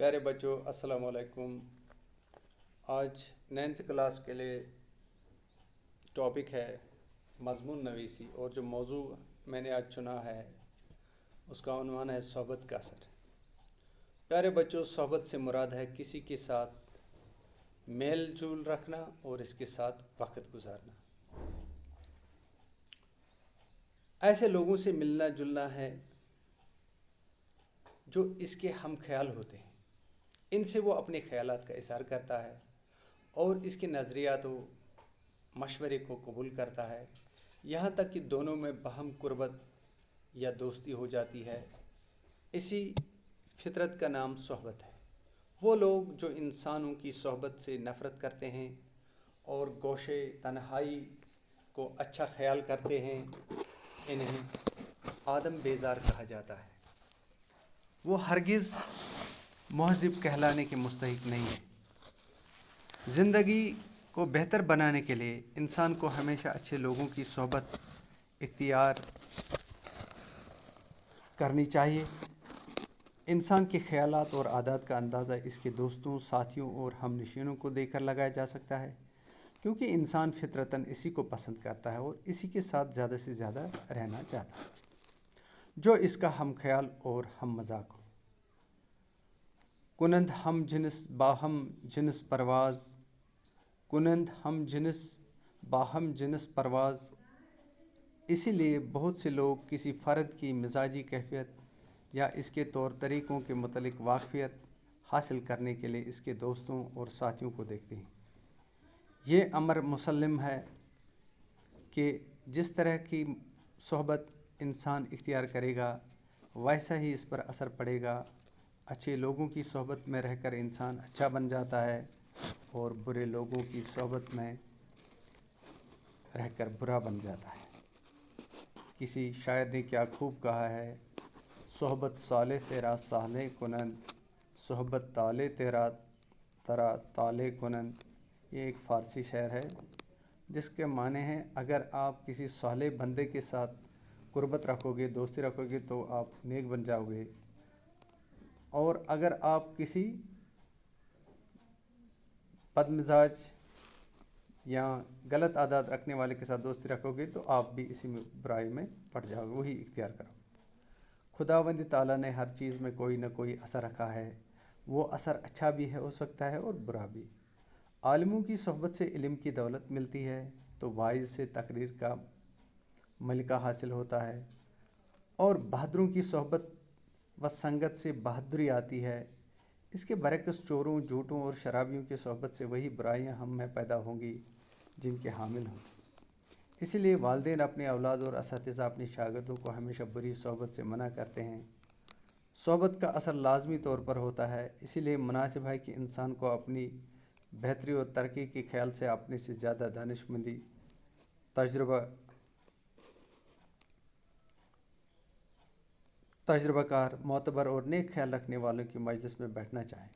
پیارے بچوں السلام علیکم۔ آج 9th کلاس کے لیے ٹاپک ہے مضمون نویسی، اور جو موضوع میں نے آج چنا ہے اس کا عنوان ہے صحبت کا اثر۔ پیارے بچوں، صحبت سے مراد ہے کسی کے ساتھ میل جول رکھنا اور اس کے ساتھ وقت گزارنا۔ ایسے لوگوں سے ملنا جلنا ہے جو اس کے ہم خیال ہوتے ہیں، ان سے وہ اپنے خیالات کا اظہار کرتا ہے اور اس کے نظریات و مشورے کو قبول کرتا ہے، یہاں تک کہ دونوں میں باہم قربت یا دوستی ہو جاتی ہے۔ اسی فطرت کا نام صحبت ہے۔ وہ لوگ جو انسانوں کی صحبت سے نفرت کرتے ہیں اور گوشے تنہائی کو اچھا خیال کرتے ہیں، انہیں آدم بیزار کہا جاتا ہے۔ وہ ہرگز مہذب کہلانے کے مستحق نہیں ہے۔ زندگی کو بہتر بنانے کے لیے انسان کو ہمیشہ اچھے لوگوں کی صحبت اختیار کرنی چاہیے۔ انسان کے خیالات اور عادات کا اندازہ اس کے دوستوں، ساتھیوں اور ہم نشینوں کو دیکھ کر لگایا جا سکتا ہے، کیونکہ انسان فطرتاً اسی کو پسند کرتا ہے اور اسی کے ساتھ زیادہ سے زیادہ رہنا چاہتا ہے جو اس کا ہم خیال اور ہم مذاق ہو۔ کنند ہم جنس باہم جنس پرواز، کنند ہم جنس باہم جنس پرواز۔ اسی لیے بہت سے لوگ کسی فرد کی مزاجی کیفیت یا اس کے طور طریقوں کے متعلق واقفیت حاصل کرنے کے لیے اس کے دوستوں اور ساتھیوں کو دیکھتے ہیں۔ یہ امر مسلم ہے کہ جس طرح کی صحبت انسان اختیار کرے گا ویسا ہی اس پر اثر پڑے گا۔ اچھے لوگوں کی صحبت میں رہ کر انسان اچھا بن جاتا ہے اور برے لوگوں کی صحبت میں رہ کر برا بن جاتا ہے۔ کسی شاعر نے کیا خوب کہا ہے: صحبت صالح تیرا صالح کنند، صحبت طالع تیرا ترا طالع کنند۔ یہ ایک فارسی شعر ہے جس کے معنی ہیں اگر آپ کسی صالح بندے کے ساتھ قربت رکھو گے، دوستی رکھو گے تو آپ نیک بن جاؤ گے، اور اگر آپ کسی بد مزاج یا غلط عادات رکھنے والے کے ساتھ دوستی رکھو گے تو آپ بھی اسی برائی میں پڑ جاؤ گے، وہی اختیار کرو۔ خداوند تعالیٰ نے ہر چیز میں کوئی نہ کوئی اثر رکھا ہے، وہ اثر اچھا بھی ہو سکتا ہے اور برا بھی۔ عالموں کی صحبت سے علم کی دولت ملتی ہے تو واعظ سے تقریر کا ملکہ حاصل ہوتا ہے، اور بہادروں کی صحبت و سنگت سے بہادری آتی ہے۔ اس کے برعکس چوروں، جھوٹوں اور شرابیوں کی صحبت سے وہی برائیاں ہم میں پیدا ہوں گی جن کے حامل ہوں۔ اسی لیے والدین اپنے اولاد اور اساتذہ اپنے شاگردوں کو ہمیشہ بری صحبت سے منع کرتے ہیں۔ صحبت کا اثر لازمی طور پر ہوتا ہے، اسی لیے مناسب ہے کہ انسان کو اپنی بہتری اور ترقی کے خیال سے اپنے سے زیادہ دانشمندی، تجربہ کار، معتبر اور نیک خیال رکھنے والوں کی مجلس میں بیٹھنا چاہے۔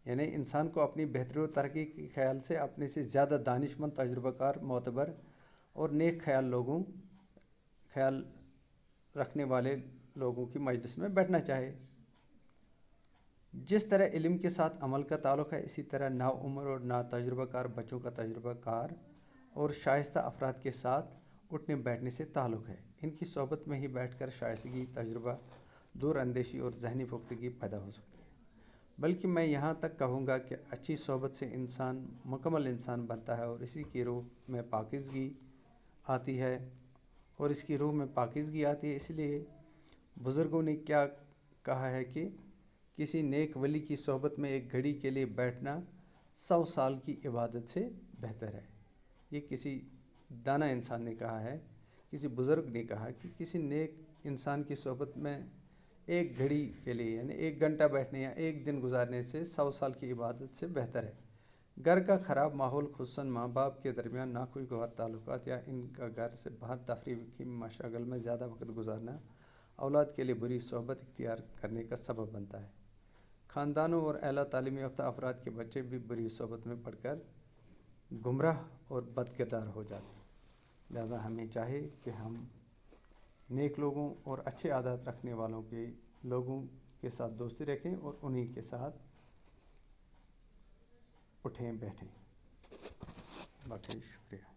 یعنی انسان کو اپنی بہتری اور ترقی کے خیال سے اپنے سے زیادہ دانشمند، تجربہ کار، معتبر اور نیک خیال رکھنے والے لوگوں کی مجلس میں بیٹھنا چاہے۔ جس طرح علم کے ساتھ عمل کا تعلق ہے، اسی طرح نوعمر اور ناتجربہ کار بچوں کا تجربہ کار اور شائستہ افراد کے ساتھ اٹھنے بیٹھنے سے تعلق ہے۔ ان کی صحبت میں ہی بیٹھ کر شائستگی، تجربہ، دور اندیشی اور ذہنی پختگی پیدا ہو سکتی ہے۔ بلکہ میں یہاں تک کہوں گا کہ اچھی صحبت سے انسان مکمل انسان بنتا ہے اور اس کی روح میں پاکیزگی آتی ہے اس لیے بزرگوں نے کیا کہا ہے کہ کسی نیک ولی کی صحبت میں ایک گھڑی کے لیے بیٹھنا 100 سال کی عبادت سے بہتر ہے۔ یہ کسی دانا انسان نے کہا ہے، کسی بزرگ نے کہا کہ کسی نیک انسان کی صحبت میں ایک گھڑی کے لیے یعنی 1 گھنٹہ بیٹھنے یا 1 دن گزارنے سے 100 سال کی عبادت سے بہتر ہے۔ گھر کا خراب ماحول، خصوصاً ماں باپ کے درمیان ناخوشگوار تعلقات یا ان کا گھر سے باہر تفریح کی مشاغل میں زیادہ وقت گزارنا اولاد کے لیے بری صحبت اختیار کرنے کا سبب بنتا ہے۔ خاندانوں اور اعلیٰ تعلیم یافتہ افراد کے بچے بھی بری صحبت میں پڑھ کر گمراہ اور بد کردار ہو جاتے ہیں۔ لہذا ہمیں چاہیے کہ ہم نیک لوگوں اور اچھے عادات رکھنے والوں کے لوگوں کے ساتھ دوستی رکھیں اور انہی کے ساتھ اٹھیں بیٹھیں۔ باقی شکریہ۔